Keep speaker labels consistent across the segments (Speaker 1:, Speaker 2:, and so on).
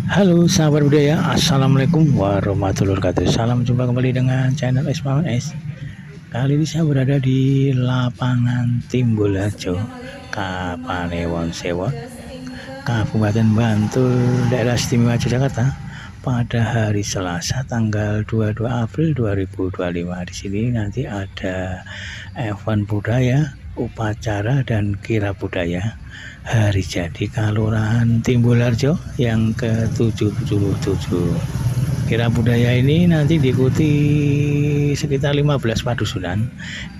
Speaker 1: Halo sahabat budaya, Assalamualaikum warahmatullahi wabarakatuh. Salam jumpa kembali dengan channel Ismail S. Kali ini saya berada di lapangan Timbulharjo, Kapanewon Sewo, Kabupaten Bantul, Daerah Istimewa Yogyakarta pada hari Selasa tanggal 22 April 2025. Di sini nanti ada event budaya, upacara dan kirab budaya hari jadi Kelurahan Timbulharjo yang ke-77. Kirab budaya ini nanti diikuti sekitar 15 padusunan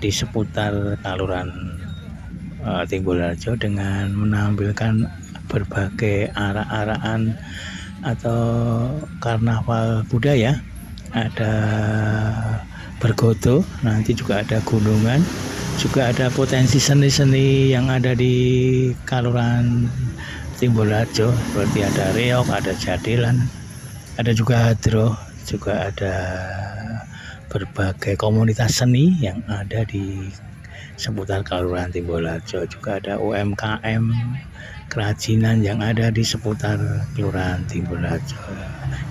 Speaker 1: di seputar Kelurahan Timbulharjo dengan menampilkan berbagai arak-arakan atau karnaval budaya. Ada bergodo, nanti juga ada gunungan, juga ada potensi seni-seni yang ada di Kelurahan Timbulharjo seperti ada reok, ada jadilan, ada juga hadroh, juga ada berbagai komunitas seni yang ada di seputar Kelurahan Timbulharjo. Juga ada UMKM kerajinan yang ada di seputar Kelurahan Timbulharjo.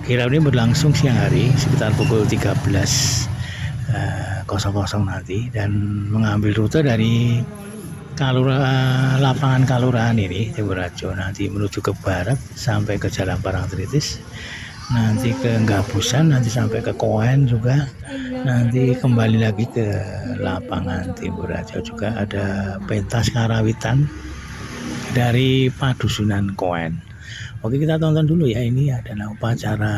Speaker 1: Kirab ini berlangsung siang hari sekitar pukul 13.00 nanti dan mengambil rute dari lapangan Kelurahan ini Timbulharjo nanti menuju ke barat sampai ke Jalan Parangtritis, nanti ke Gabusan, nanti sampai ke Koen juga, nanti kembali lagi ke lapangan Timbulharjo. Juga ada pentas karawitan dari padusunan Koen. Oke, kita tonton dulu ya. Ini adalah upacara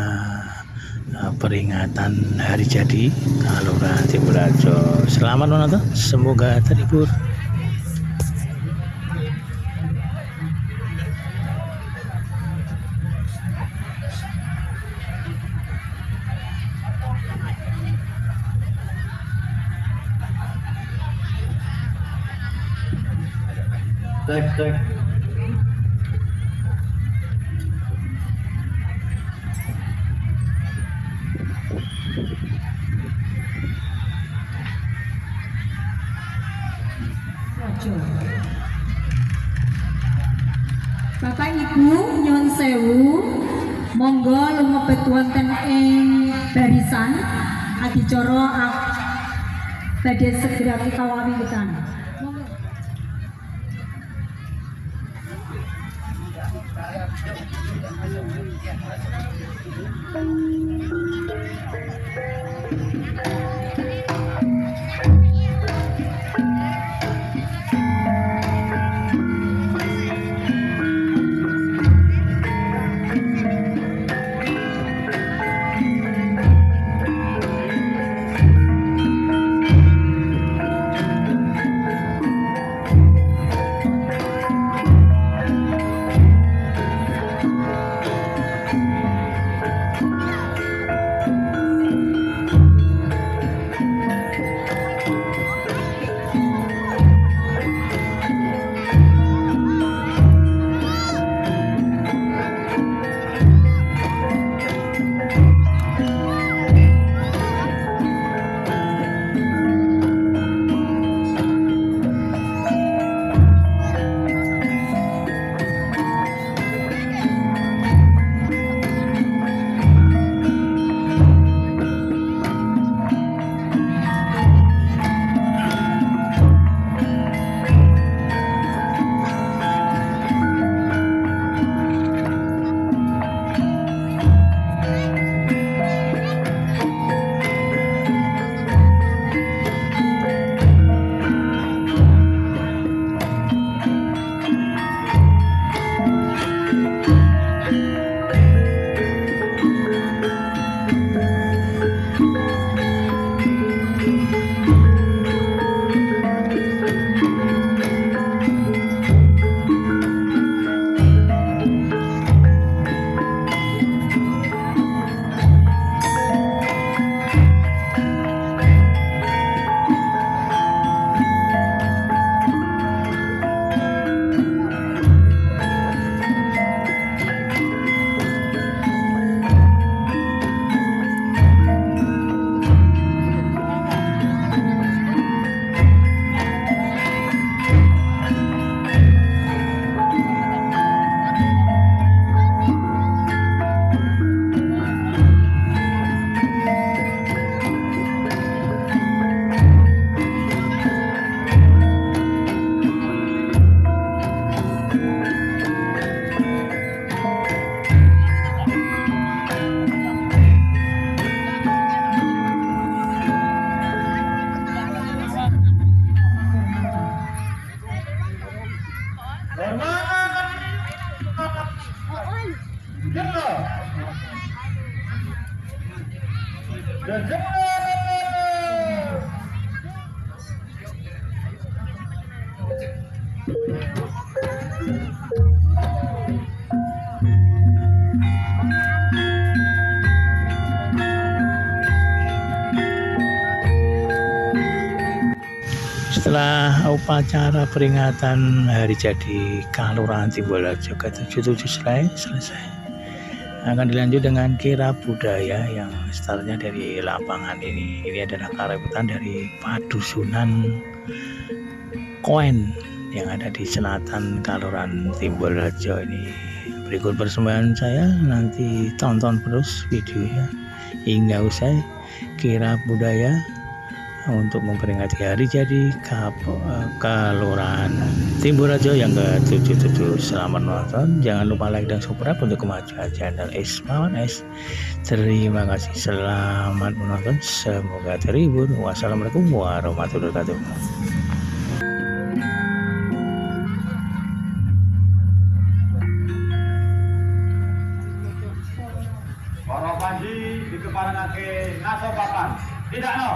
Speaker 1: peringatan hari jadi Kelurahan Timbulharjo. Selamat menonton, semoga terhibur.
Speaker 2: Cek.
Speaker 3: Bapak Ibu nyuwun sewu, monggo lumebet wonten ing barisan adicara badhe segera kita wiwitan.
Speaker 1: Setelah upacara peringatan hari jadi Kelurahan Timbolarjo ke-77 selesai, akan dilanjut dengan kirap budaya yang startnya dari lapangan ini. Ini adalah karawitan dari Padusunan Koen yang ada di selatan Kelurahan Timbolarjo ini. Berikut persembahan saya, nanti tonton terus videonya hingga usai kirap budaya untuk memperingati hari jadi Kelurahan Timbolarjo yang ke-77. Selamat menonton, jangan lupa like dan subscribe untuk kemajuan channel Ismawan S. Terima kasih, selamat menonton, semoga terhibur. Wassalamualaikum warahmatullahi wabarakatuh.
Speaker 2: Para panji di keparengake naso papan. Tidak no.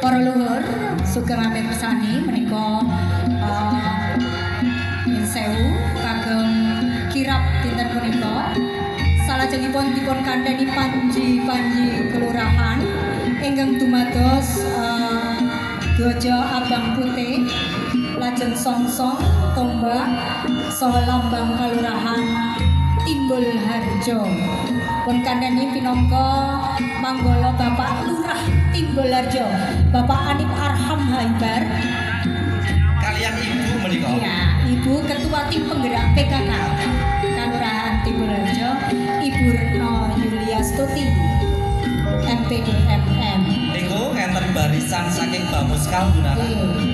Speaker 3: Para luhur sugeng ame pesani menika nyun sewu kagem kirap dinten punika salajengipun dipun kandhani panji-panji kelurahan ingkang dumados Dwaja Abang Putih lajeng songsong tombak saha lambang kelurahan Timbolharjo pun kandhani pinangka manggala Bapak Lurah Timbolarjo, Bapak Anip Arham Haibar.
Speaker 4: Kalian ibu menika.
Speaker 3: Ya, Ibu Ketua Tim Penggerak PKK Kelurahan Timbolarjo, Ibu Retno Yulia Stuti, MPD MM.
Speaker 4: Niku enten barisan saking Bamuskal Gunakan.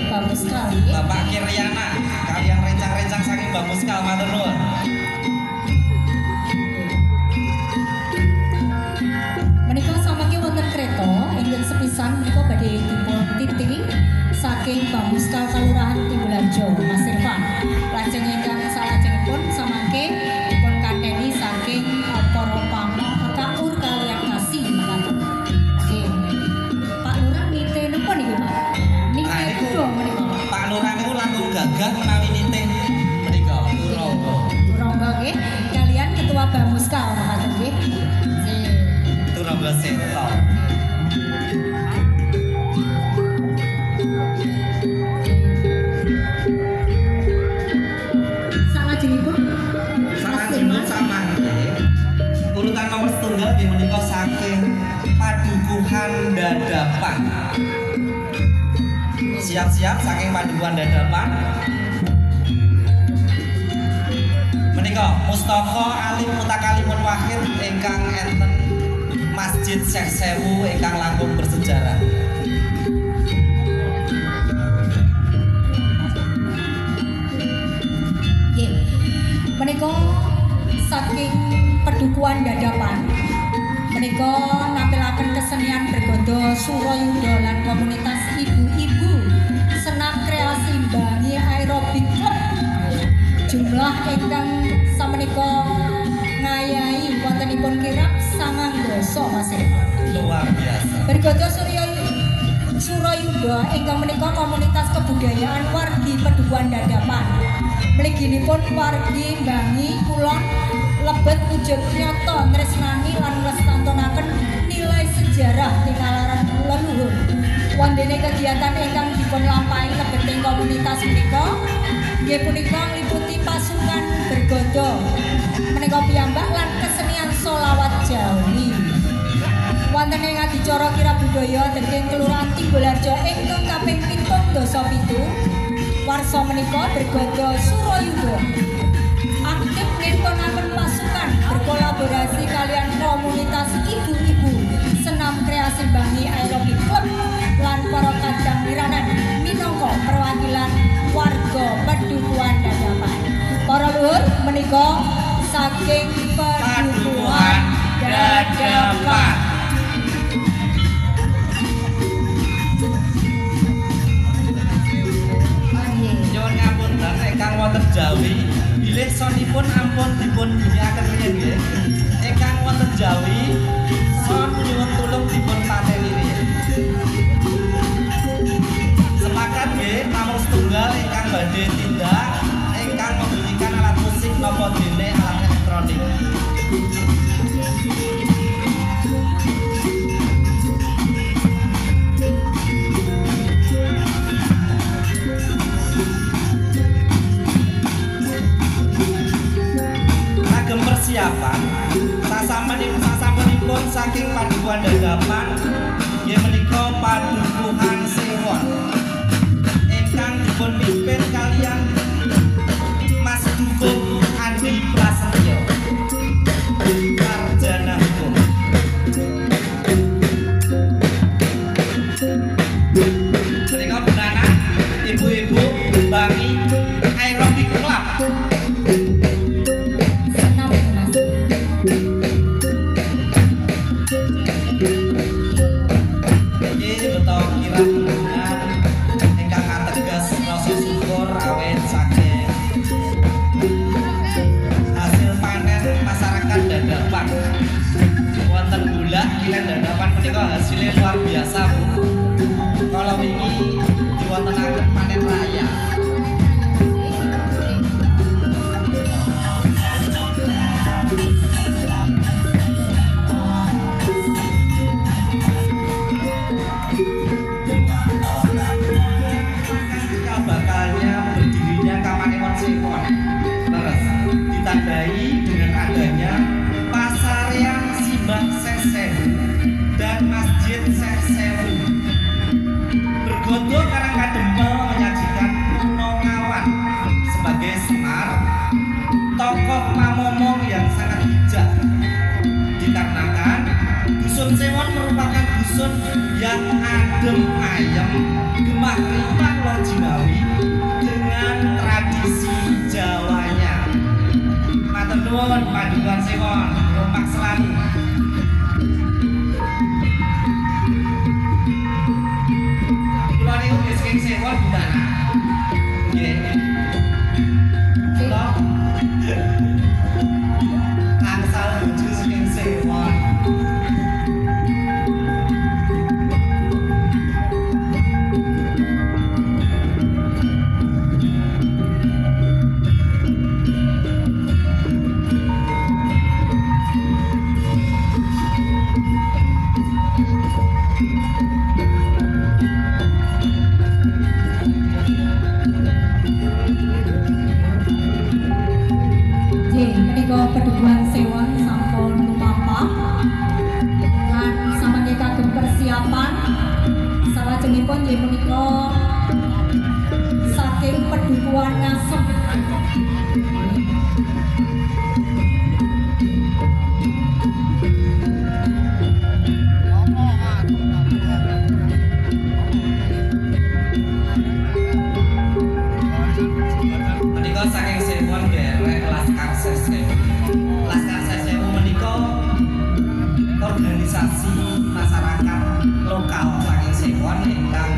Speaker 3: Bagus sekali.
Speaker 4: Bapak Kiryana, kalian rencang-rencang saking Bamuskal matur nuwun.
Speaker 3: Menika samangke wonten kreta ingkang sepisan menika badhe dipun titi saking Bamuskal Kelurahan Timbolarjo, Mas Irfan. Lajeng ingkang salajengipun samangke dipun kandhani saking para pamakaur kaliyan kasih mekaten. Nggih. Pak Lurah nite napa niku, Pak? Nite
Speaker 4: Nah, niku
Speaker 3: kula menika.
Speaker 4: Pak Lurah niku langkung gagah menawi nitih menika Turangga.
Speaker 3: Turangga nggih kaliyan Ketua Bamuskal mekaten nggih. Nggih.
Speaker 4: Turangga Seta.
Speaker 3: salajengipun
Speaker 4: Salajengipun sama urutan nomor setunggal nggih menika saking Padukuhan Dadapan. Siap-siap saking Padukuhan Dadapan. Menika Mustaka Alim Mutakalimun Wahid ingkang enten Masjid Syekh Sewu ingkang langkung bersejarah.
Speaker 3: Nggih. Menika saking Padukuhan Dadapan menika nampilaken kesenian bergodo Surayuda lan komunitas ibu-ibu senam kreasi Mbangi Aerobik Club. Jumlah ingkang samenika ngayahi wontenipun kirap 9 Mas.
Speaker 4: Luar biasa.
Speaker 3: Bergodo Surayuda ingkang menika komunitas kebudayaan wargi Padukuhan Dadapan. Mliginipun wargi Mbangi kulon lebet wujud nyata tresnani lan nglestantunaken nilai sejarah tinalaran leluhur. Wondene kegiatan ingkang dipunlampahi lebeting komunitas menika nggih punika ngliputi pasukan bergodo menika piyambak lan kesenian solawat Jawi. Wonten ing adicara kirab budaya Dengking Kelurahan Timbulharjo ingkang kaping 7 warsa menika bergodo Surayuda aktif ngentonaken pasukan berkolaborasi kalian komunitas ibu-ibu senam kreasi Mbangi Aerobik Club lan para kadang miranan minangka perwakilan warga Padukuhan Dadapan. Para luhur menika saking Padukuhan Dadapan.
Speaker 4: Nyuwun ngapunten ingkang wonten Jawi bilih sonipun ampun dipun bunyiaken riyen nggih. Ingkang wonten Jawi son nyuwun tulung dipun pateni riyen. Sepakat nggih namung setunggal ingkang badhe tindak ingkang membunyikan alat musik napa dene alat elektronik. Persiapan sasampunipun saking Padukuhan Dadapan nggih menika Padukuhan Sewon ingkang dipun pimpin kalian Mas Dukung Andi Prasetyo sarjana hukum. Menika benanan ibu-ibu Mbangi Aerobik Club. Hasilnya luar biasa Bu. Kalau ini diwontenaken panen raya. Cikal bakalnya berdirinya Kapanewon Sewon terus ditandai dengan adanya pasarean Simbah Syekh Sewu dan Masjid Syekh Sewu. Bergodo Karangkadempel menyajikan Kuno Ngawan sebagai Semar, tokoh mamomong yang sangat bijak. Dikarenakan Dusun Sewon merupakan dusun yang adem ayem, gemah ripah Lojinawi dengan tradisi Jawanya. Matur nuwun Padukuhan Sewon, kompak selalu. Saking Sewon gimana? Nggih. Kula angsal bojo saking Sewon.
Speaker 3: warga Pedukuhan Sewon sampun lumampah lan samangke kagem persiapan salajengipun nggih punika saking Pedukuhan Ngasem.
Speaker 4: Menika saking Sewon derek Laskar Sesewu. Laskar Sesewu menika organisasi masyarakat lokal saking Sewon ingkang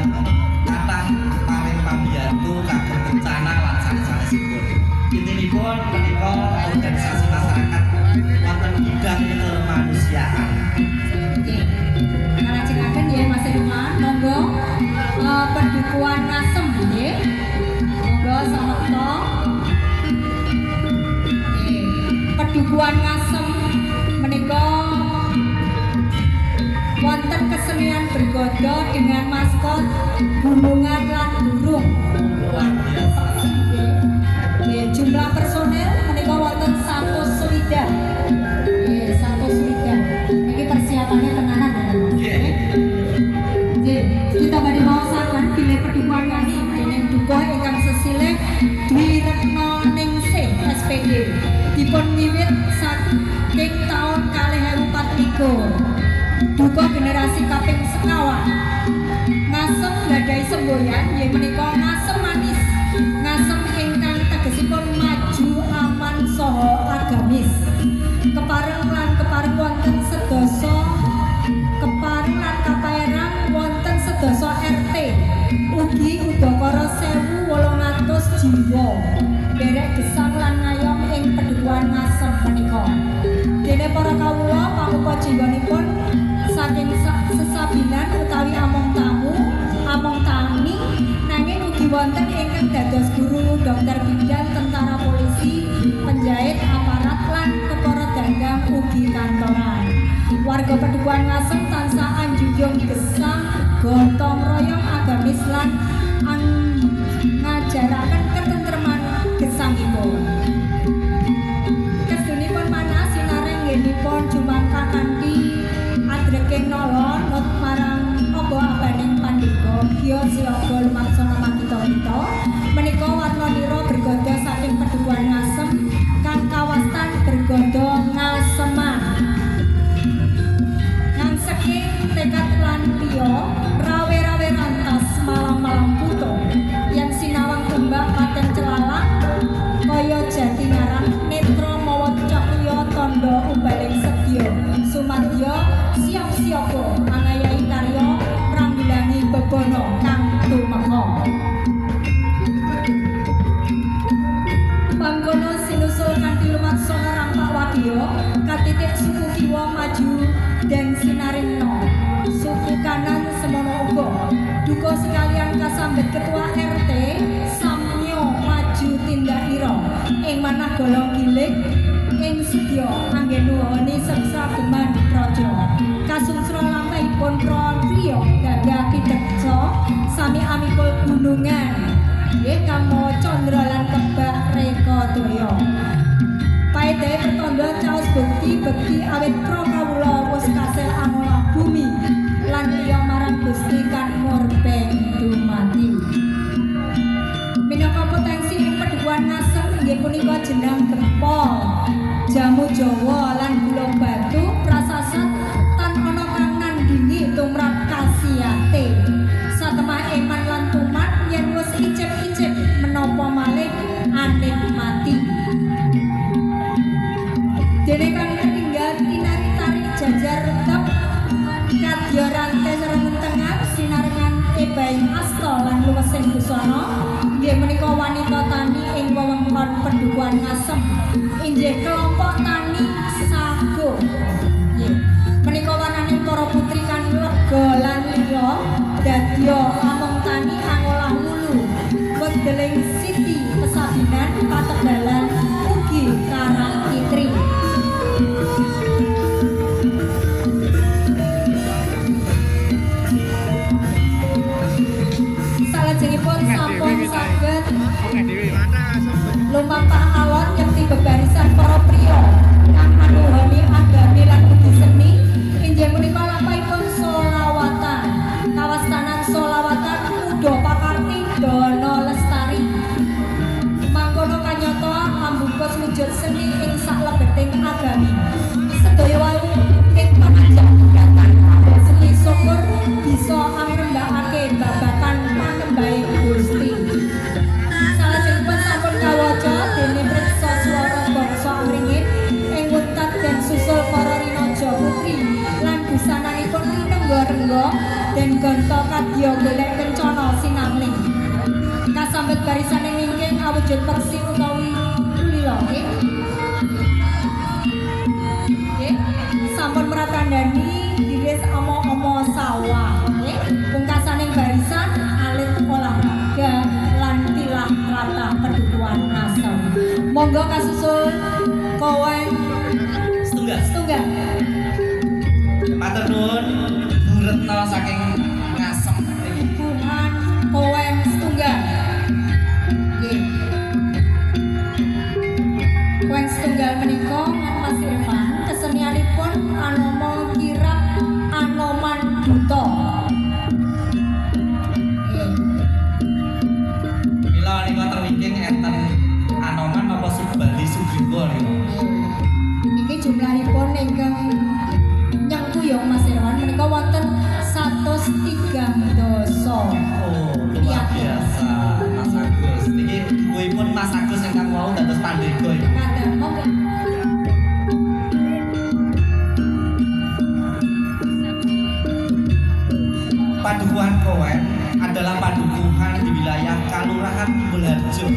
Speaker 4: kathah paring pambiyantu kagem bencana lan sanes-sanesipun. Intinipun menika organisasi masyarakat wonten bidang kemanusiaan.
Speaker 3: Nggih. Ngalajengaken nggih Mas Irman, monggo Pedukuhan Ngasem nggih. Monggo samekta. Nggih. Pedukuhan Ngasem menika wonten kesenian bergodo dengan maskot gunungan lan burung.
Speaker 4: Luar biasa.
Speaker 3: Nggih, jumlah personel menika wonten 100 Nggih, 100. Iki persiapannya tenanan ya.
Speaker 4: Nggih.
Speaker 3: Nggih, kita badhe maosaken bilih Pedukuhan Ngasem dening duka ingkang sesilih Dwi Retno Ningsih SPD. Dipun wiwit saking taun 2024. Duka generasi kaping sekawan. Ngasem gadhahi semboyan inggih menika ngasem manis. Ngasem ingkang tegesipun maju, aman saha agamis. Kepareng lan kepareng wonten sedasa kepareng lan kapaerang wonten sedasa RT. Ugi udakara 1.800 jiwa. Derek gesang lan ngayom ing Pedukuhan Ngasem menika. Dene para kawula pamuka jiwanipun saking sesabinan utawi among tamu, among tani, nanging ugi wonten ingkang dados guru, dokter bidan, tentara polisi, penjahit, aparat lan kepara dagang ugi kantoran. Warga Pedukuhan Ngasem tansah anjunjung gesang, gotong royong agamis lan ngajaraken ketentreman gesangipun. Kedunipun manah sinaring nggenipun jumangka kanthi adreking nolon not marang obo abaning pandika Gya Siaga lumaksana makita-kita menika warnanira bergodo saking Pedukuhan Ngasem kang kawastan bergodo ngaseman. Nang saking tekad lan liya rawe-rawe rantas malam-malam puto yang sinawang tembak paten celalang kaya jati ngarang netra mawa cahya tandha ubaling sedya sumadya siap-siapa angayahi karya pranggilangi bebono kang tumeka. Panggono sinusul kanthi lumaksana rampak wadya katitik suku kiwa maju dan sinaringna suku kanan semono uga duka sekalian kasambet ketua RT samyo maju tindak ira ing manah golong gilik ing sedya anggen nuwuni seksa geman praja kasunsra lampahipun pratriya gagah pideksa sami amipul gunungan nggih kamo candra lan kebak reka daya paedahe pertanda caos bekti awit pro kawula wis kasil angolah bumi lan liya marang Gusti kang murbeng dumati. Minangka potensi ing Pedukuhan Ngasem inggih punika jenang gempol, jamu Jawa lan gulung batu prasasat tan ana kang nandingi tumrap kasiyate. Satemah eman lan tuman yen wis icip-icip menapa malih anikmati. Dene kang ketinggal tinari-tari jajar retep kadya rantai serengen tengah sinarengan ebaing asta lan luwesing busana inggih menika wanita tani ing wewengkon Pedukuhan Ngasem inggih kelompok tani sago. Nggih menika wananing para putri kang lega lan liya dadya among tani angolah wulu wedeling siti pesabinan pategalan ugi karang kitri. Salajengipun sampun saged lumampah alon yakti bebarisan para priya awujud seni ing saklebeting agami. Sedaya wau ing panjenengan seni syukur bisa amrembakake babagan panembahing Gusti. Salajengipun sampun kawaca déning Preksa Swara Bangsa Amringin ing Wuntat dan Susul para Rinaja Putri lan busananipun Renggo-renggo dan Gonta kadya golek kencana sinamling. Kasambet barisane mingking awujud peksi utawi lila nggih. Nggih, sampun meratandani diris ama-ama sawah nggih. Pungkasaning barisan alit olahraga lan tilah rata pedukuhan nasab. Monggo kasusul Kowen setunggal.
Speaker 4: Matur nuwun Bu Retno saking Ngasem iki.
Speaker 3: Tuhan Kowen setunggal. Nggih. Kowen setunggal menika Mas Irfan kesenianipun anama kirap Anoman Duta. Nggih.
Speaker 4: Mila nika terwingking enten Anoman napa Subali Sugriwa niku.
Speaker 3: Niki jumlahipun ingkang nyengkuyung Mas Irwan menika wonten 103 doso.
Speaker 4: Oh, luar biasa Mas Agus. Niki duwipun Mas Agus ingkang wau dados pandega iki.
Speaker 3: Kadang monggo.
Speaker 4: Padukuhan Kowen adalah padukuhan di wilayah Kalurahan Timbulharjo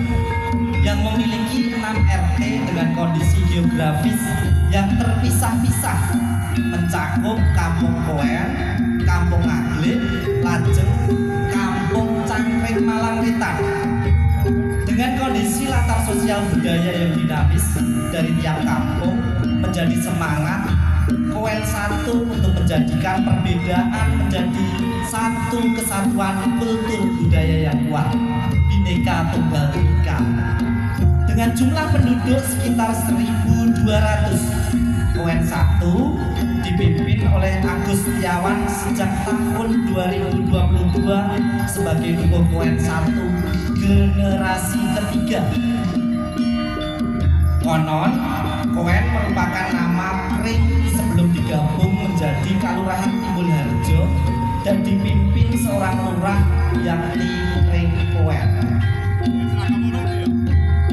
Speaker 4: yang memiliki 6 RT dengan kondisi geografis yang terpisah-pisah mencakup Kampung Kowen, Kampung Aglit, lajeng Kampung Cangkring Malangwetan. Dengan kondisi latar sosial budaya yang dinamis dari tiap kampung menjadi semangat Kowen satu untuk menjadikan perbedaan menjadi satu kesatuan kultur budaya yang kuat, Bhinneka Tunggal Ika. Dengan jumlah penduduk sekitar 1.200, Kowen 1 dipimpin oleh Agus Setiawan sejak tahun 2022 sebagai Dukuh Kowen 1 generasi ketiga. Konon, Kowen merupakan nama kering sebelum digabung menjadi Kalurahan Timbulharjo dan dipimpin seorang lurah yakni Kring Kowen.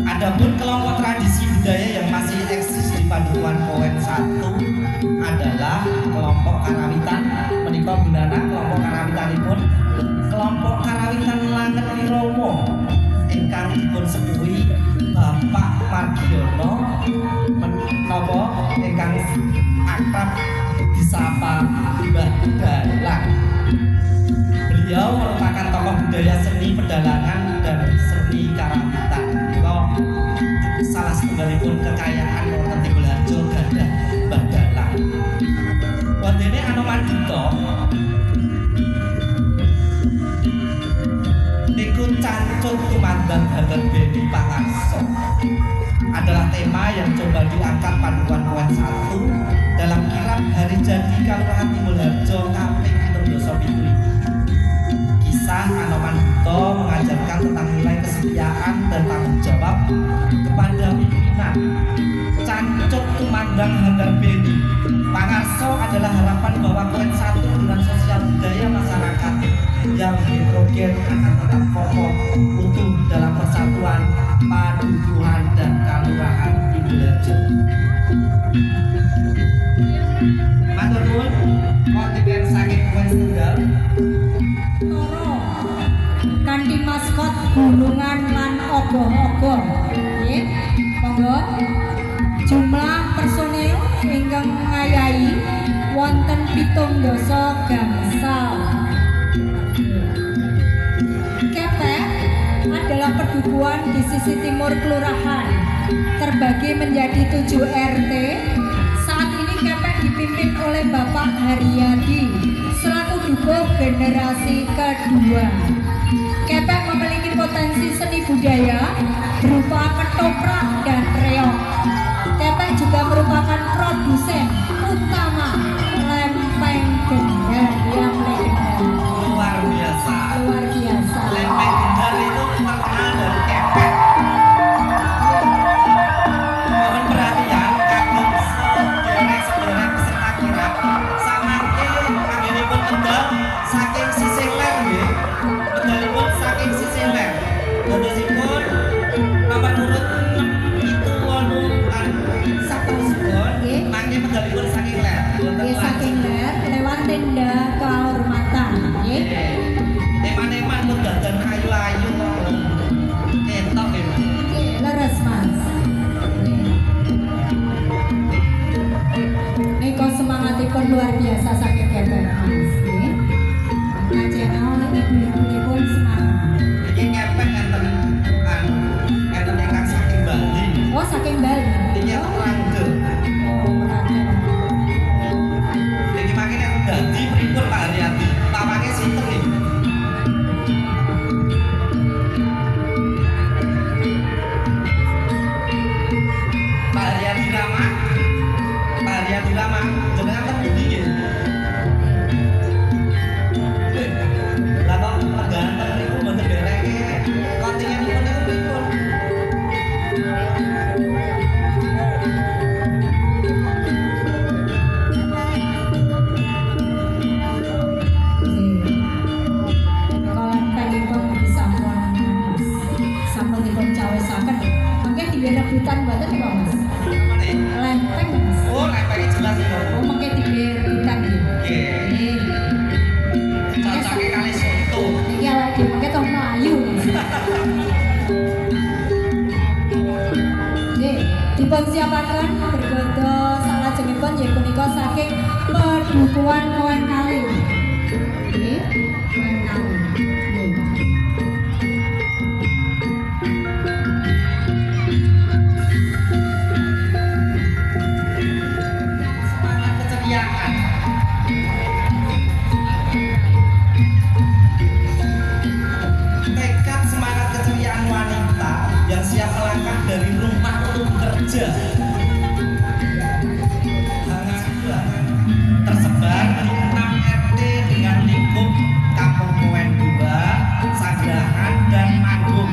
Speaker 4: Adapun kelompok tradisi budaya yang masih eksis di Padukuhan Kowen 1 adalah kelompok Karawitan. Menika gunana kelompok Karawitanipun kelompok Karawitan Langet Wirowo ingkang dipun sepuhi Bapak Margiono menapa ingkang akrab disapa Mbah Dalang. Beliau merupakan tokoh budaya seni pedalangan dan seni karawitan. Salah setunggalipun kekayaan wonten Timbulharjo gadah Mbah Dalang. Wontene Anoman Duta niku cancut tumandang Hanger Beni Pangarso adalah tema yang coba diangkat Padukuhan Kowen 1 dalam kirap hari jadi Kalurahan Timbulharjo kaping 7 Kisah Anoman Duta mengajarkan tentang nilai kesetiaan dan tanggung jawab kepada pimpinan. Cancut tumandang Hanger Beni Pangarso adalah harapan bahwa Kowen 1 dengan sosial budaya masyarakat yang heterogen akan tetap kokoh utuh dalam persatuan padukuhan dan kalurahan Timbulharjo. Matur nuwun kontingen saking Kowen setunggal
Speaker 3: Toro kanthi maskot gunungan lan ogoh-ogoh. Nggih, monggo. Jumlah personil ingkang ngayahi wonten 17 gangsal. Kepek adalah perdukuhan di sisi timur kelurahan, terbagi menjadi 7 RT. Saat ini Kepek dipimpin oleh Bapak Haryadi selaku dukuh generasi kedua. Kepek memiliki potensi seni budaya berupa ketoprak dan reog. Kepek juga merupakan produsen utama lempeng gendar yang legendaris.
Speaker 4: luar biasa.
Speaker 3: Luar biasa.
Speaker 4: Lempeng gendar itu terkenal dari Kepek.
Speaker 3: kembali.
Speaker 4: Iki rangkul.
Speaker 3: Oh, merangkul.
Speaker 4: Iki makane aku dadi pripun Pak Haryadi. Papake sinten iki? Pak Haryadi Rama. Pak Haryadi Rama, jenengan kan pundi nggih? Lah kok pegangan niku mboten dereke. Kontingenipun niku pripun?
Speaker 3: Kalau penipun disampun sampun dipun cawisaken, mangke diwe rebutan mboten kok Mas.
Speaker 4: Mane?
Speaker 3: Lempeng Mas.
Speaker 4: Oh, lempenge jelas kok.
Speaker 3: Oh, mangke diwe rebutan nggih.
Speaker 4: Nggih.
Speaker 3: Nggih.
Speaker 4: Cocake kali soto.
Speaker 3: Iki awake dhewe mangke tong mlayu. Nggih, dipun siapaken bergodo salajengipun ya punika saking Perbukuan Koen Kali. Nggih, Koen Kali. Nggih.
Speaker 4: Semangat keceriaan. Tekad semangat keceriaan wanita yang siap melangkah dari rumah untuk bekerja. Hangat-hangat tersebar di 6 RT dengan lingkup Kampung Koen 2, Sagrahan, dan Manggung.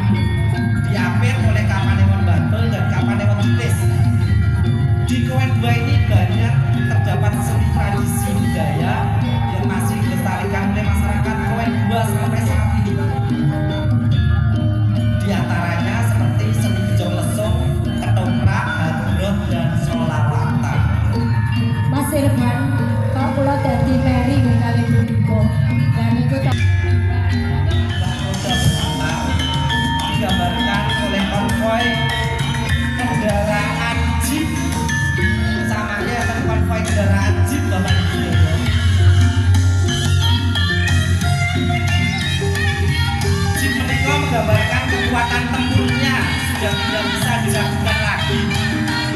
Speaker 4: Diapit oleh Kapanewon Bantul dan Kapanewon Citis. Di Koen 2 ini banyak terdapat seni tradisi budaya yang masih dilestarikan oleh masyarakat Koen 2 sampai saat ini. Di antaranya seperti seni bejong lesung, ketoprak, hadroh, dan solalatan.
Speaker 3: Mas Irfan, kalau kula dadi Mary nggih kali punika. Dan niku tak
Speaker 4: Roda wisata digambarkan oleh konvoy kendaraan jeep. Samanya akan konvoy kendaraan jeep Bapak Ibu. Jeep menika menggambarkan kekuatan tempurnya sudah tidak bisa diragukan lagi.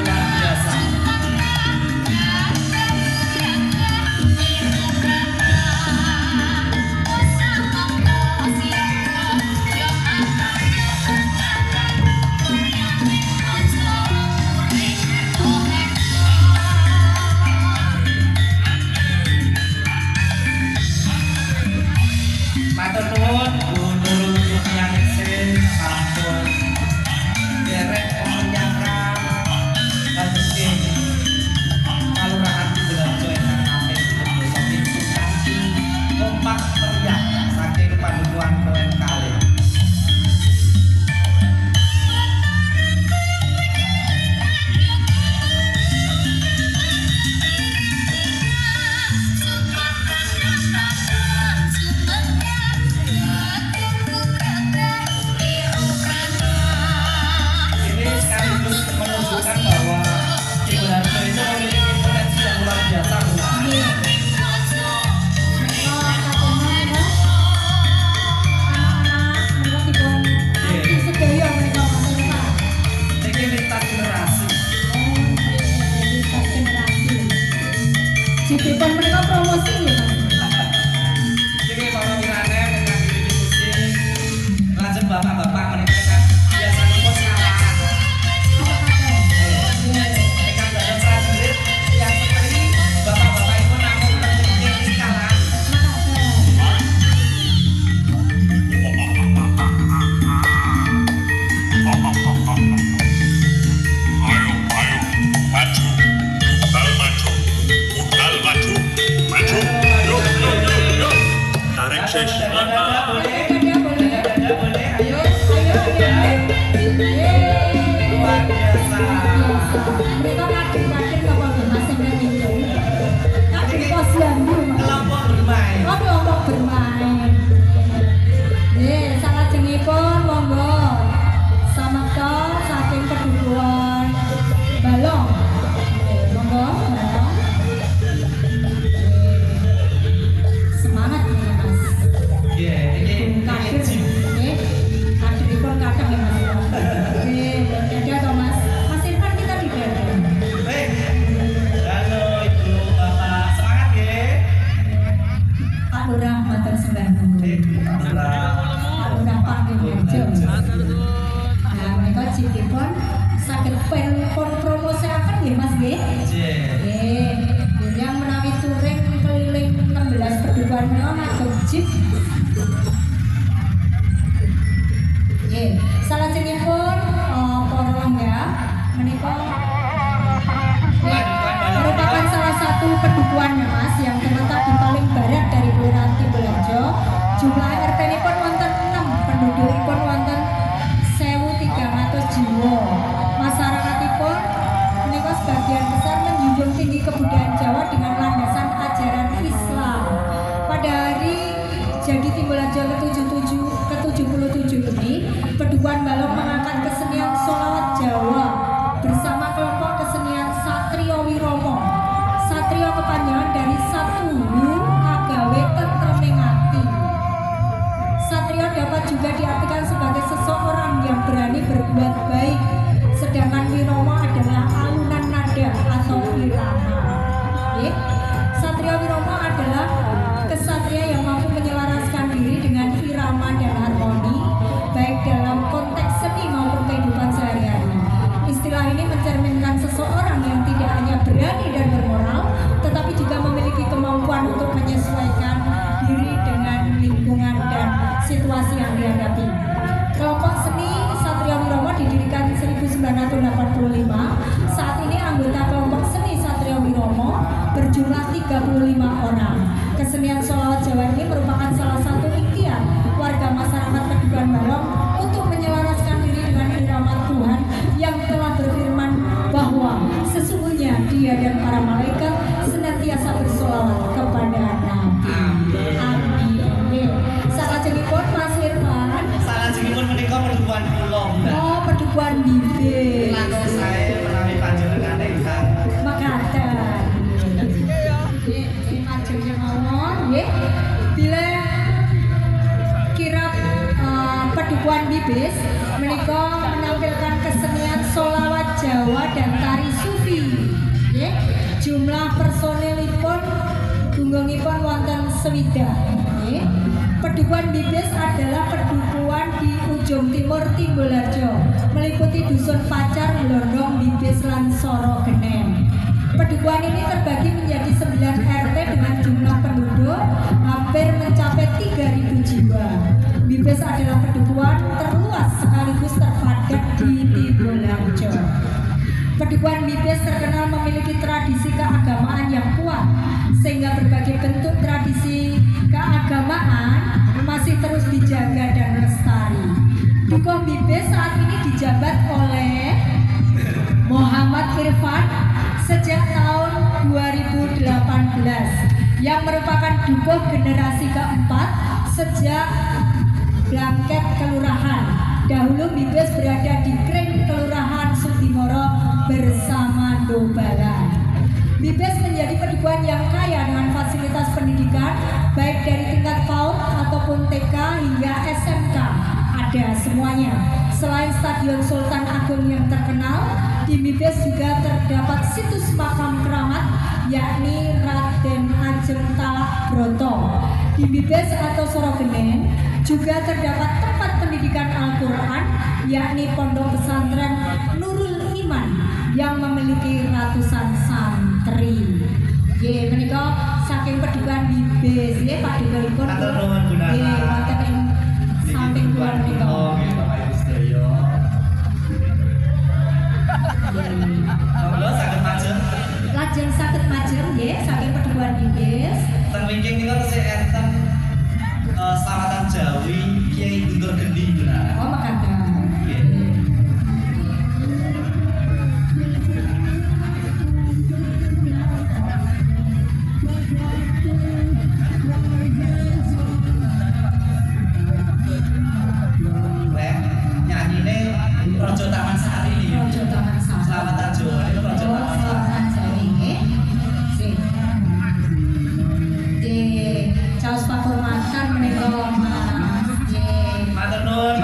Speaker 4: Luar biasa. Matur nuwun Bu Nurul Kurnianingsih sampun derek pemeriahan kados Kalurahan Timbulanjo ingkang apik dasa pintu kanthi kompak meriah saking Padukuhan Koen Kali. Ini sekaligus menunjukkan bahwa Timbulanjo itu memiliki potensi yang luar biasa, Bu.
Speaker 3: nggih. Menika katongan ya. Anak-anak menika dipun
Speaker 4: Nggih.
Speaker 3: sedaya menika wonten Pak.
Speaker 4: Ini lintas generasi.
Speaker 3: Oh, nggih, lintas generasi. Jipipun menika promosi nggih Mas.
Speaker 4: Ini Bapak Wirane dengan diskusi lanjut bapak-bapak mereka kan biasanya pun sekalahan. Mereka belajar prajurit yang seperti bapak-bapak itu namun terjadi sekalahan.
Speaker 5: Ayo, maju, udal maju, maju, yuk, tarik sesi.
Speaker 4: Dada boleh,
Speaker 3: Dada boleh.
Speaker 4: dada boleh, ayo. Luar biasa.
Speaker 3: Mereka kadir-kadir ke Pak Mas yang itu. Kadir posyandu Mas.
Speaker 4: Kelompok bermain.
Speaker 3: Oh, kelompok bermain. Salajengipun monggo samekta saking Perbukuan Balong. Monggo, Balong. Semangat nih Mas.
Speaker 4: Iya, ini
Speaker 3: Kadir,
Speaker 4: jeep.
Speaker 3: kadiripun kadang ya Mas. Dada toh Mas. Mas Irfan kita nggih.
Speaker 4: Nggih.
Speaker 3: Yang menawi touring keliling 16 pedukuhan menawa ngagem jeep. Nggih, salajengipun para langga menika merupakan salah satu pedukuhan ya Mas yang terletak di paling barat dari Kelurahan Timbularjo. Jumlah RT-nipun wonten 6, pendudukipun wonten 1.300 jiwa. Masyarakatipun menika sebagian besar menjunjung tinggi kebudayaan Jawa dengan landasan ajaran Islam. Pada hari jadi Timbularjo ke-77 ini, Pedukuhan Balong mengangkat kesenian sholawat Jawa bersama kelompok kesenian Satrio Wiromo. Satrio kepanjangan dari Satuhu Agawe Tentreming Ati. Satrio dapat juga diartikan sebagai seseorang yang berani berbuat baik, sedangkan Wiromo adalah alunan nada atau irama. Satrio Wiromo adalah kesatria yang mampu menyelaraskan diri dengan irama dan harmoni, baik dalam konteks seni maupun kehidupan sehari-hari. Istilah ini mencerminkan seseorang yang tidak hanya berani dan bermoral, tetapi juga memiliki kemampuan untuk menyesuaikan diri dengan lingkungan dan situasi yang dihadapi. Kelompok seni Satrio Wiromo didirikan 1985. Saat ini anggota kelompok seni Satrio Wiromo berjumlah 35 orang. Kesenian sholawat Jawa ini merupakan salah satu ikhtiar warga masyarakat Pedukuhan Balong untuk menyelaraskan diri dengan irama Tuhan yang telah berfirman bahwa sesungguhnya Dia dan para malaikat senantiasa bersolawat kepada Nabi. Amin. Salajengipun Mas Irfan.
Speaker 4: Salajengipun menika pedukuhan kula.
Speaker 3: Oh, Pedukuhan Bibit.
Speaker 4: Langkung sae menawi panjenengan ingkang
Speaker 3: Makaten. Ajengnya mawon nggih. Bila kirap Pedukuhan Bibis menika menampilkan kesenian sholawat Jawa dan tari sufi. Nggih. Jumlah personilipun gunggungipun wonten 60. Nggih. Pedukuhan Bibis adalah pedukuhan di ujung timur Timbularjo, meliputi dusun Pacar, Blondong, Bibis, lan Soro Genen. Pedukuhan ini terbagi menjadi 9 RT dengan jumlah penduduk hampir mencapai 3.000 jiwa. Bibis adalah pedukuhan terluas sekaligus terpadat di Timbularjo. Pedukuhan Bibis terkenal memiliki tradisi keagamaan yang kuat, sehingga berbagai bentuk tradisi keagamaan masih terus dijaga dan lestari. Dukuh Bibis saat ini dijabat oleh Muhammad Irfan sejak tahun 2018 yang merupakan dukuh generasi keempat sejak Blangket Kelurahan. Dahulu Bibis berada di Kring Kelurahan Sudimoro bersama Dobalan. Bibis menjadi pedukuhan yang kaya dengan fasilitas pendidikan baik dari tingkat PAUD ataupun TK hingga SMK. Ada semuanya. Selain Stadion Sultan Agung yang terkenal, di Bibis juga terdapat situs makam keramat yakni Raden Ajeng Talak Broto. Di Bibis atau Soro Genen juga terdapat tempat pendidikan Al-Quran yakni Pondok Pesantren Nurul Iman yang memiliki ratusan santri. Nggih menika saking pedukuhan Bibis nggih Pak Dewaripun.
Speaker 4: Matur nuwun Bu Nana.
Speaker 3: Nggih wonten ing samping kula menika.
Speaker 4: Nggih Bapak Ibu sedaya. Monggo saged majen.
Speaker 3: Lajeng saged majen nggih saking pedukuhan Bibis.
Speaker 4: Teng wingking niku tesih enten Selawatan Jawi Kiai Guntur Gending Bu Nana.
Speaker 3: Oh makaten.
Speaker 4: Nggih. Lek nyanyine Raja Taman Sari.
Speaker 3: Rojo Taman Sari.
Speaker 4: Selawatan Jawa niku Raja
Speaker 3: Oh,
Speaker 4: Taman Sari.
Speaker 3: Selatan Jawi nggih. Sing. Nggih, caos pakurmatan menika Mas. Nggih.
Speaker 4: Matur nuwun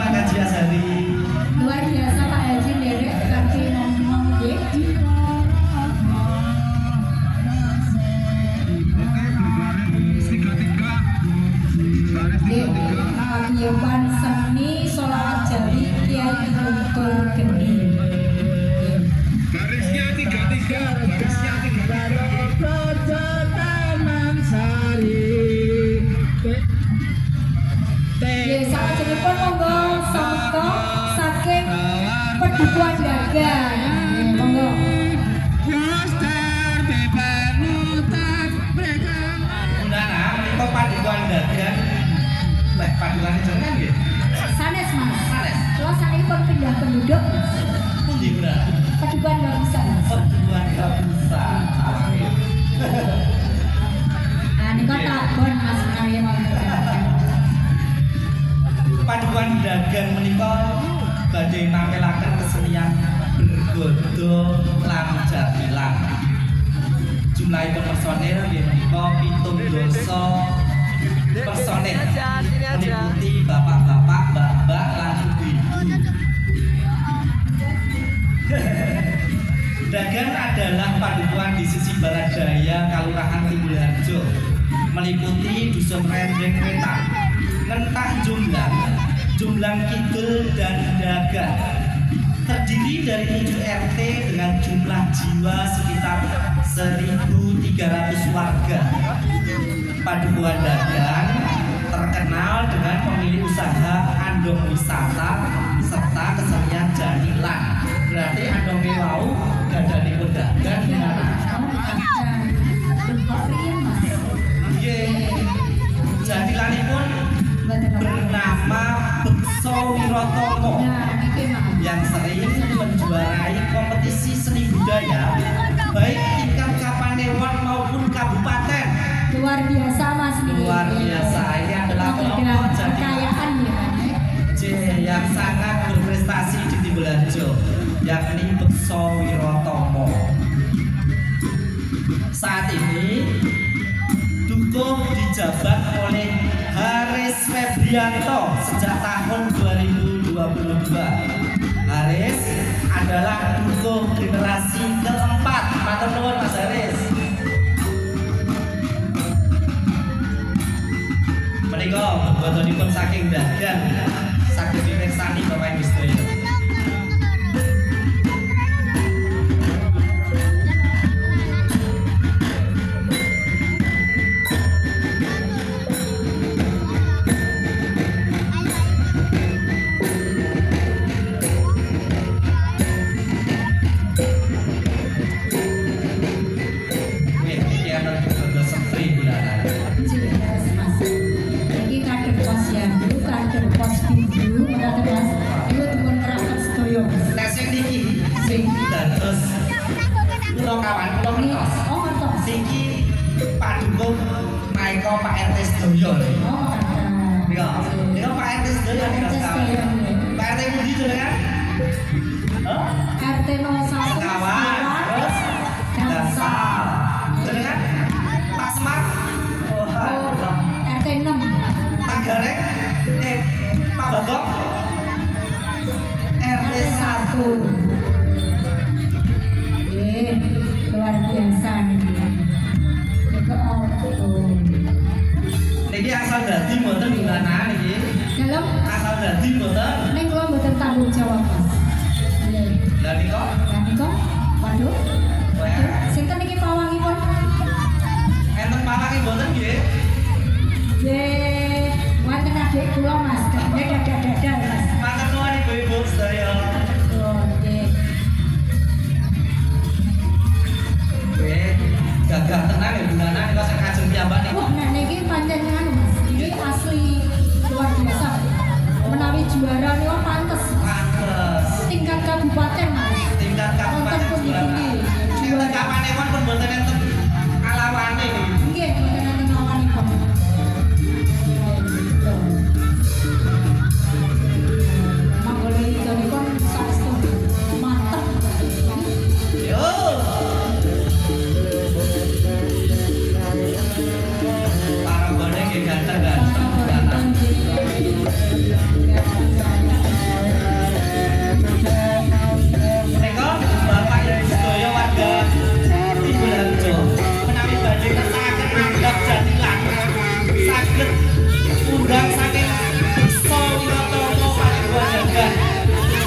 Speaker 3: Paduan dagang. Monggo.
Speaker 4: Undana menika paduan dagang. Lek paduane jenengan nggih.
Speaker 3: Sanes Mas.
Speaker 4: Sanes.
Speaker 3: Kula sanipun pindah penduduk.
Speaker 4: Pundi bener?
Speaker 3: Paduan nggak bisa Mas.
Speaker 4: Paduan Gabusa.
Speaker 3: Nah, ini kok takon Mas kaya
Speaker 4: Paduan dagang menika badhe nampelaken kesenian bergodho lan jatilan. Jumlahipun personil nggih menika 17 personil meliputi bapak-bapak, mbak-mbak lan ibu-ibu. Dagang adalah paduan di sisi barat daya Kalurahan Timbulharjo, meliputi Dusun Rendeng Wetan, Ngentah Jumblang Kidul dan Dagang. Terdiri dari 7 RT dengan jumlah jiwa sekitar 1.300 warga. Paduan Dagang terkenal dengan pemilik usaha andong wisata serta kesenian jatilan. Berarti andong wau gadanipun dagang gimana? Nggih. Jatilanipun bernama Bekso Wirotomo yang sering menjuarai kompetisi seni budaya baik tingkat kapanewon maupun kabupaten.
Speaker 3: luar biasa Mas ini.
Speaker 4: Luar biasa, ini adalah kelompok
Speaker 3: kekayaan ya
Speaker 4: J yang sangat berprestasi di Timbulharjo, yakni Bekso Wirotomo. Saat ini Dukuh dijabat oleh Haris Febrianto sejak tahun 2022. Haris adalah Dukuh generasi keempat. Matur nuwun Mas Haris. Menika botonipun saking dagang saged direksani Bapak Ibu sedaya.
Speaker 3: Ini kader pos Yandu, kader pos Bindu, kader pos itu dipun terapat sedoyo.
Speaker 4: Nek sing niki sing dados kula kawan kula ngertos.
Speaker 3: Oh ngertos.
Speaker 4: Niki Padukung Maiko Pak RT sedaya.
Speaker 3: Oh
Speaker 4: Nika, nika Pak RT sedaya nika kawan. Pak RT pundi jenengan? Hah?
Speaker 3: RT 01
Speaker 4: Kawan, terus Dasar. Jenengan Pak Semar. Oh,
Speaker 3: RT 6
Speaker 4: Pak Garek. Pak Bagong. RT 1.
Speaker 3: luar biasa nih.
Speaker 4: Niki asal dadi mboten gimana niki?
Speaker 3: Dalam
Speaker 4: Asal dadi mboten.
Speaker 3: ini kalau mboten tanggung jawab Mas.
Speaker 4: Lah nika
Speaker 3: Dan niku, waduh, sinten niki pawangipun?
Speaker 4: enten palangi mboten nggih?
Speaker 3: Nggih, wonten adik kula Mas, dadah Mas.
Speaker 4: Matur nuwun ibu-ibu sedaya.
Speaker 3: Oh, nggih.
Speaker 4: Nggih, gagah tenan ya Bundana nika sing kajeng piyambak niku.
Speaker 3: Wah, nah niki pancen nganu Mas. Ini asli luar biasa. Menawi juara niku pantes
Speaker 4: Pantes.
Speaker 3: tingkat kabupaten Mas.
Speaker 4: Tingkat kabupaten
Speaker 3: Wonten pundi-pundi
Speaker 4: juara. Tingkat kapanewon pun mboten enten alawane niki.
Speaker 3: Nggih, wonten enten lawanipun. Manggone ikanipun saestu mantep.
Speaker 4: Yo. Para gone nggih ganteng-ganteng Bundana. Menika Bapak Ibu sedaya warga Timbulharjo menawi badhe ngersakaken nanggap jatilan saged undang saking Bekso Wirotomo Paduan Dagang.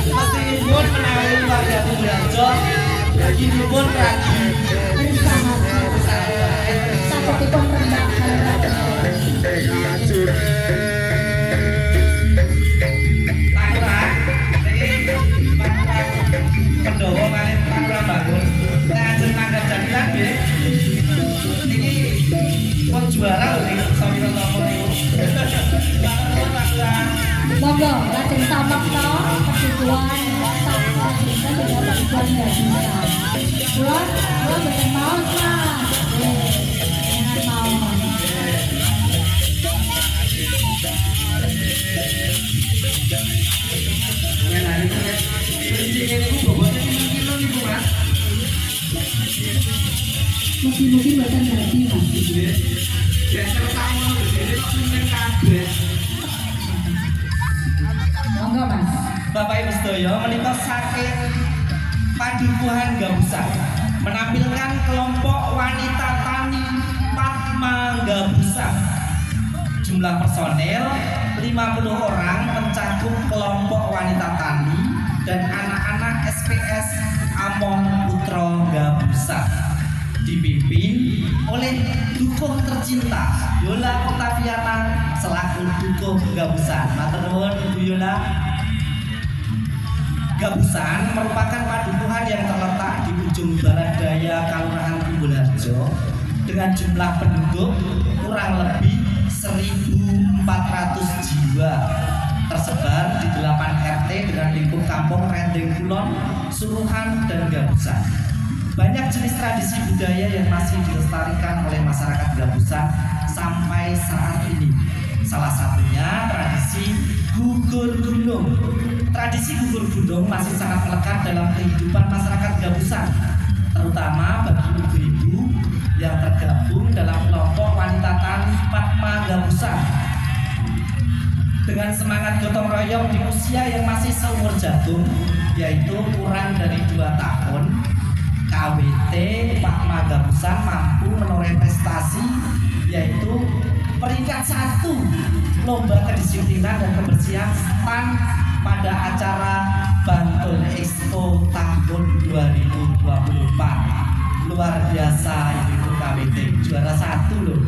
Speaker 4: Mestipun menawi warga Timbulharjo inipun ragi
Speaker 3: Sakitipun rendah
Speaker 4: Lakukan. Jadi,
Speaker 3: Samekta Perdukuhan Saka Desa juga Perdukuhan Gabusan. Kulon boten maos Mas. Jangan maos. Mungkin buatan berarti Mas. Monggo Mas.
Speaker 4: Bapak Ibu sedaya menika saking Padukuhan Gabusan menampilkan kelompok wanita tani Padma Gabusan. Jumlah personel 50 orang mencakup kelompok wanita tani dan anak-anak SPS Amon Putra Gabusan, dipimpin oleh Dukuh tercinta Yola Octaviana selaku Dukuh Gabusan. Matur nuwun Ibu Yola. Gabusan merupakan padukuhan yang terletak di ujung barat daya Kalurahan Timbulharjo dengan jumlah penduduk kurang lebih 1.400 jiwa, tersebar di 8 RT dengan lingkup kampung Rendeng Kulon, Suruhan, dan Gabusan. Banyak jenis tradisi budaya yang masih dilestarikan oleh masyarakat Gabusan sampai saat ini. Salah satunya tradisi gugur gunung. Tradisi gugur gunung masih sangat melekat dalam kehidupan masyarakat Gabusan, terutama bagi ibu-ibu yang tergabung dalam kelompok wanita tani Padma Gabusan. Dengan semangat gotong royong di usia yang masih seumur jagung, yaitu kurang dari 2 tahun, KWT Padma Gabusan mampu menoreh prestasi, yaitu peringkat 1 lomba kedisiplinan dan kebersihan stand pada acara Bantul Expo tahun 2024. Luar biasa itu KWT, juara 1 loh.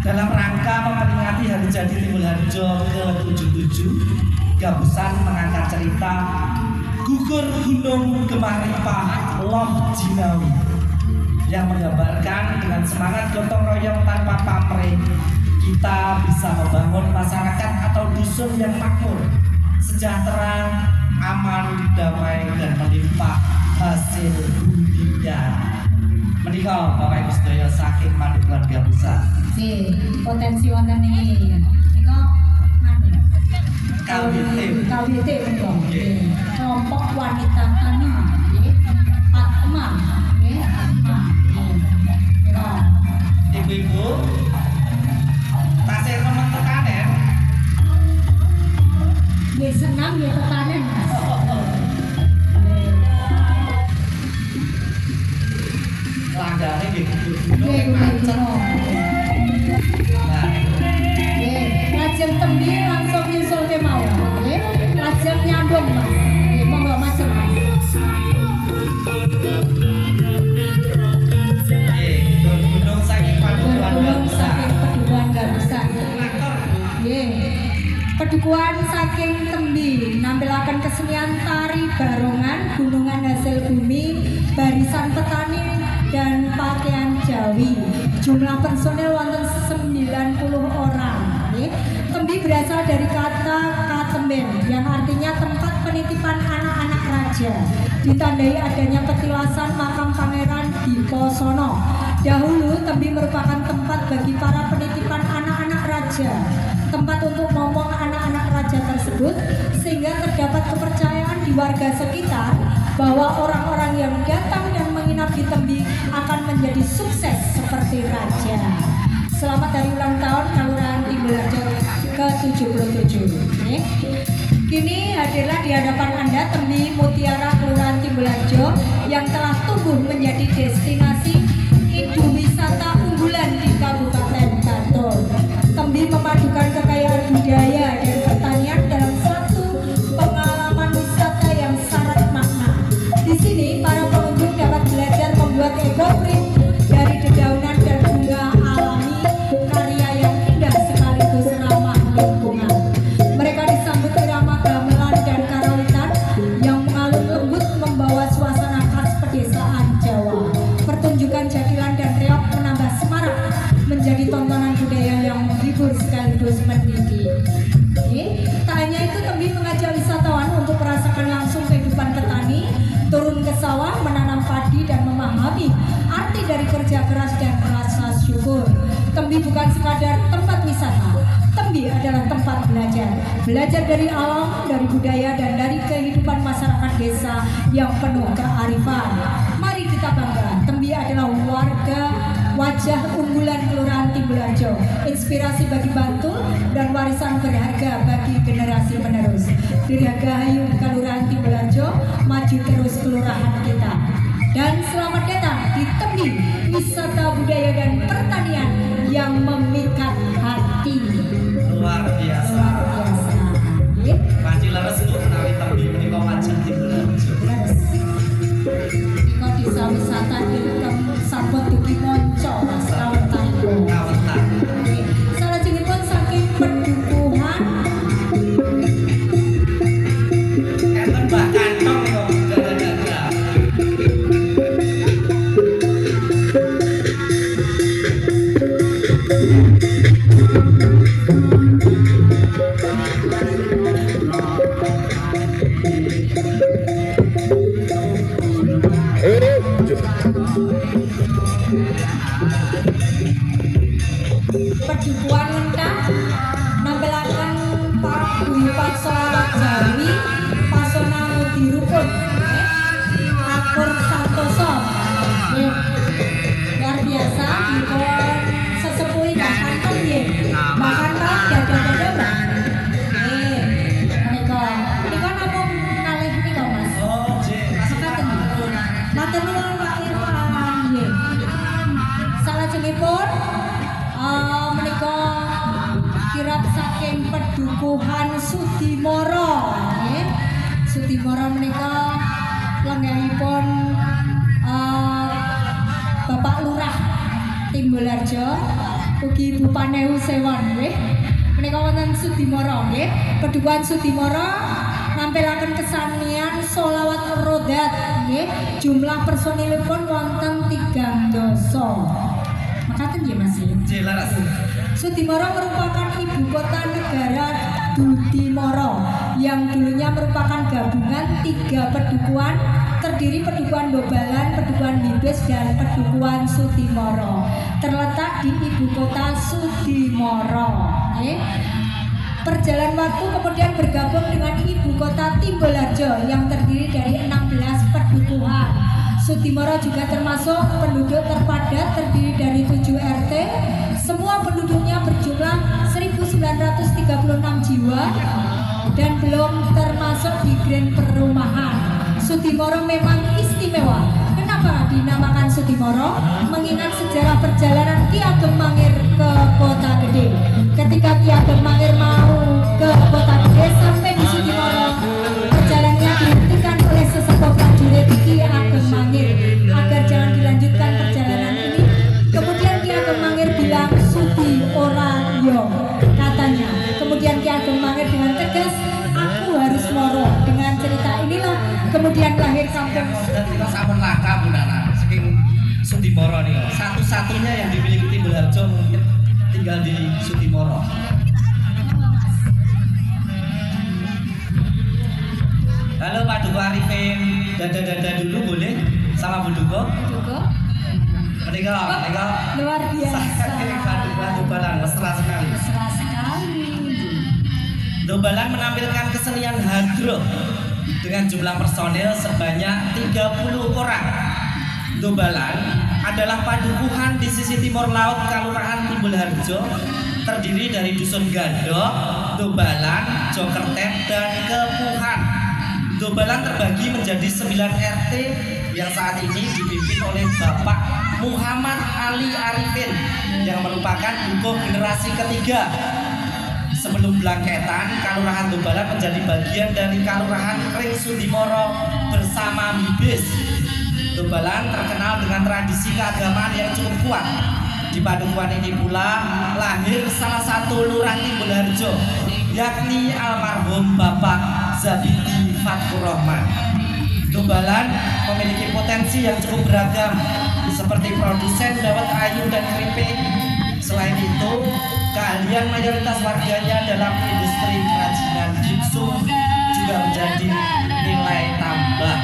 Speaker 4: Dalam rangka memperingati Hari Jadi Timbulharjo ke-77, Gabusan mengangkat cerita Gugur Gunung Gemah Ripah Loh Jinawi yang menggambarkan dengan semangat gotong royong tanpa pamrih kita bisa membangun masyarakat atau dusun yang makmur, sejahtera, aman, damai, dan melimpah hasil budinya. Menikah Bapak Ibu sedaya saking Padukuhan Gabusan.
Speaker 3: Potensi wonten iki. Nika mana? KWT menika. Kelompok wanita tani nggih. Padma nggih.
Speaker 4: Ibu-ibu tasih remen tekanen.
Speaker 3: Nggih senang nggih tekanen Mas.
Speaker 4: Langgane nggih gugur
Speaker 3: Nggih
Speaker 4: gunung. Nah,
Speaker 3: lajeng tembi langsung nyusul ke mawon nggih. Lajeng nyambung Mas. Nggih monggo masuk Mas.
Speaker 4: gunung saking Padukuhan
Speaker 3: Gunung
Speaker 4: Gabusan.
Speaker 3: saking Padukuhan Gabusan. Nggih. Padukuhan saking tembi nampilaken kesenian tari barongan, gunungan hasil bumi, barisan petani dan pakaian Jawi. Jumlah personel wonten 90 orang. Nggih. Tembi berasal dari kata katemben yang artinya tempat penitipan anak-anak raja. Ditandai adanya petilasan makam Pangeran Diposono. Dahulu tembi merupakan tempat bagi para penitipan anak-anak raja, tempat untuk momong anak-anak raja tersebut, sehingga terdapat kepercayaan di warga sekitar bahwa orang-orang yang datang dan menginap di tembi akan menjadi sukses seperti raja. Selamat hari ulang tahun Kelurahan Timbulharjo ke-77. Kini hadirlah di hadapan Anda tembi mutiara Kelurahan Timbulharjo yang telah tumbuh menjadi destinasi wisata unggulan di Kabupaten Bantul. Tembi memadukan kekayaan budaya dan pertanian dalam satu pengalaman wisata yang syarat makna. Di sini para pengunjung dapat belajar membuat ekoprint dari dedaunan dan bunga alami, karya yang indah sekaligus ramah lingkungan. Mereka disambut irama gamelan dan karawitan yang mengalun lembut membawa suasana khas pedesaan Jawa. Pertumbuhan kerja keras dan rasa syukur. Tembi bukan sekadar tempat wisata, Tembi adalah tempat belajar. Belajar dari alam, dari budaya, dan dari kehidupan masyarakat desa yang penuh kearifan. Mari kita bangga, Tembi adalah warga wajah unggulan Kelurahan Timbularjo, inspirasi bagi Bantul dan warisan berharga bagi generasi penerus. Dirgahayu Kelurahan Timbularjo, maju terus kelurahan kita. Dan selamat datang di Tembi, wisata budaya dan pertanian yang memikat hati.
Speaker 4: Luar biasa.
Speaker 3: Luar biasa.
Speaker 4: Panci leres Bu menawi Tembi menika wajah Timbularjo.
Speaker 3: Iko desa wisata ingkang sampun dugi monco Mas Kawentan.
Speaker 4: Kawentan.
Speaker 3: Salajengipun saking pendukuhan
Speaker 4: Enten Mbah Kantong kok dada-dada.
Speaker 3: perdukuhan ngentah nampelaken paguyuban Solawat Jawi Pasona Mudi Rukun akur santoso. Luar biasa dipun sesepuhi Mbah Kantong nggih. Mbah Kantong dada-dada Mbak. Menika namung kalih menika Mas.
Speaker 4: Oh, nggih.
Speaker 3: Mekaten nggih. Matur nuwun Pak Irfan nggih. Salajengipun menika kirap saking Pedukuhan Sudimoro nggih. Sudimoro menika lenggahipun Bapak Lurah Timbularjo ugi Ibu Panehu Sewon nggih. Menika wonten Sudimoro nggih. Pedukuhan Sudimoro nampilaken kesenian Solawat Rodat nggih. Jumlah personilipun wonten 3 doso. Makaten nggih Mas.
Speaker 4: Nggih leres.
Speaker 3: Sudimoro merupakan ibu kota negara Dudimoro yang dulunya merupakan gabungan 3 pedukuhan terdiri Pedukuhan Dobalan, Pedukuhan Bibis, dan Pedukuhan Sudimoro. Terletak di ibu kota Sudimoro. Perjalanan waktu kemudian bergabung dengan ibu kota Timbularjo yang terdiri dari 16 pedukuhan. Sudimoro juga termasuk penduduk terpadat terdiri dari 7 RT. Semua penduduknya berjumlah 1936 jiwa dan belum termasuk di Grand Perumahan. Sudimoro memang istimewa. Kenapa dinamakan Sudimoro? Mengingat sejarah perjalanan Ki Ageng Mangir ke Kota Gede. Ketika Ki Ageng Mangir mau ke Kota Gede sampai di Sudimoro, perjalanannya dihentikan oleh sesepuh prajurit Ki Ageng Mangir agar jangan dilanjutkan perjalanan ini. Kemudian Ki Ageng Mangir bilang Sudi ora yo katanya. Kemudian Ki Ageng Mangir dengan tegas, aku harus moro. Dengan cerita inilah kemudian lahir kampung.
Speaker 4: Dan kita sampun laka Bu Nana saking Sudimoro nih. Satu-satunya yang dimiliki Timbularjo mungkin tinggal di Sudimoro. Halo Pak Duko Arifin, dada-dada dulu boleh sama Bu Duko?
Speaker 3: Duko
Speaker 4: Mereka
Speaker 3: luar biasa.
Speaker 4: Dobalan mesra sekali.
Speaker 3: Mesra sekali.
Speaker 4: Dobalan menampilkan kesenian hadroh dengan jumlah personil sebanyak 30 orang. Dobalan adalah padukuhan di sisi timur laut Kelurahan Timbularjo, terdiri dari Dusun Gandok, Dobalan, Jokertet, dan Kepuhan. Dobalan terbagi menjadi 9 RT yang saat ini dipimpin oleh Bapak Muhammad Ali Arifin yang merupakan dukuh generasi ketiga. Sebelum Blangketan, Kelurahan Dobalan menjadi bagian dari Kelurahan Kring Sudimoro bersama Bibis. Dobalan terkenal dengan tradisi keagamaan yang cukup kuat. Di padukuhan ini pula lahir salah satu lurah Timbularjo, yakni almarhum Bapak Zabidi Fatkur Rahman. Dobalan memiliki potensi yang cukup beragam, seperti produsen dawet ayu dan keripik. Selain itu, keahlian mayoritas warganya dalam industri kerajinan gipsum juga menjadi nilai tambah.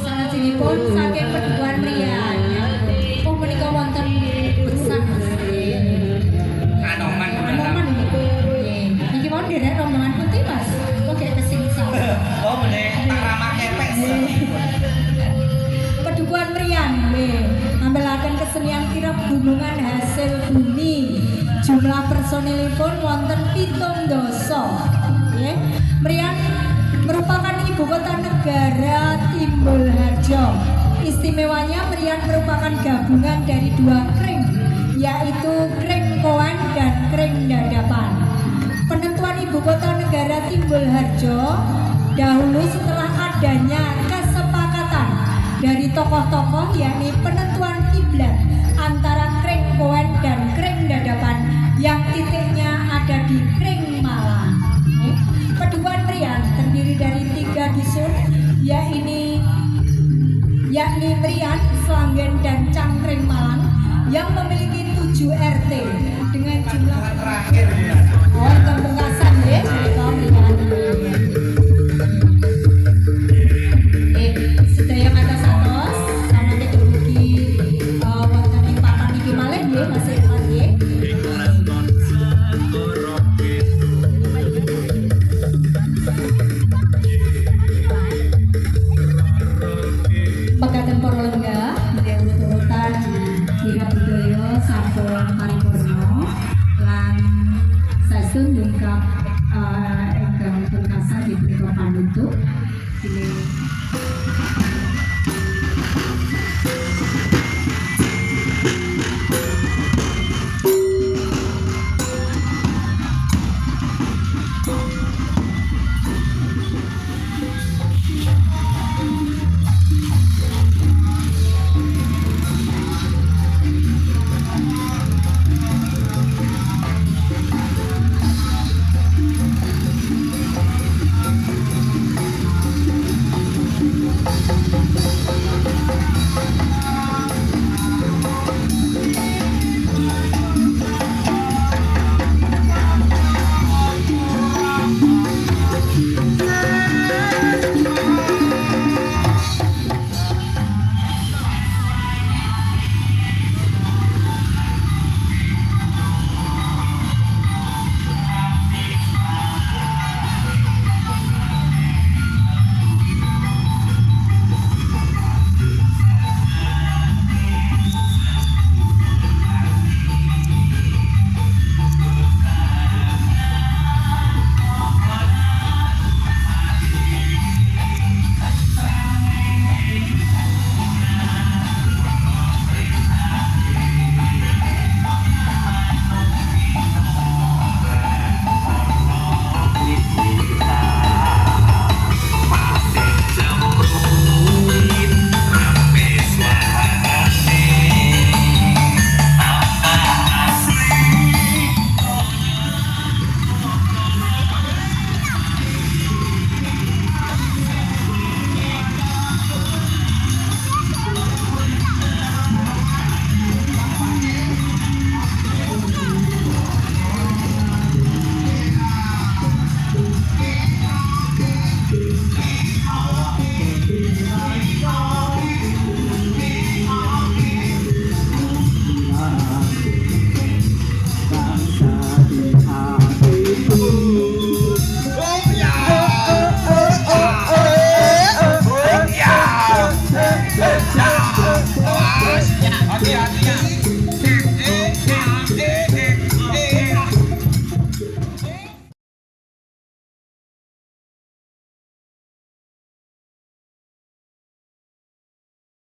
Speaker 3: Salajengipun pun saking Pedukuhan Mriyan. Oh menika wonten besak.
Speaker 4: Anoman
Speaker 3: Rombongan nggih. Iki mau nderek rombongan putih Mas. Kok kayak kesingsa.
Speaker 4: Oh bener tak ramah kepek.
Speaker 3: Pedukuhan Mriyan nggih. Ambelaken kesenian kirab gunungan hasil bumi. Jumlah personilipun wonten 17. Nggih. Mriyan merupakan ibu kota negara Timbulharjo. Istimewanya Mriyan merupakan gabungan dari dua kring, yaitu kring Koen dan kring Dadapan. Penentuan ibu kota negara Timbulharjo dahulu setelah adanya kesepakatan dari tokoh-tokoh, yakni penentuan kiblat antara kring Koen dan kring Dadapan yang titiknya ada di kring Malang. Pedukuhan Mriyan terdiri dari 3 dusun, yakni Mriyan, Slanggen, dan Cangkring Malang yang memiliki 7 RT dengan jumlah
Speaker 4: Terakhir ya.
Speaker 3: pembungkasan ya mereka Mriyan. Sedaya kata satos karena kita mugi wonten ing papan iki malih nggih Mas Irfan nggih. Pegatan para lenggah nggih urut-urutan kirab budaya sampun paripurna lan saestu nyungkap ingkang pungkasan dipun panutup bilih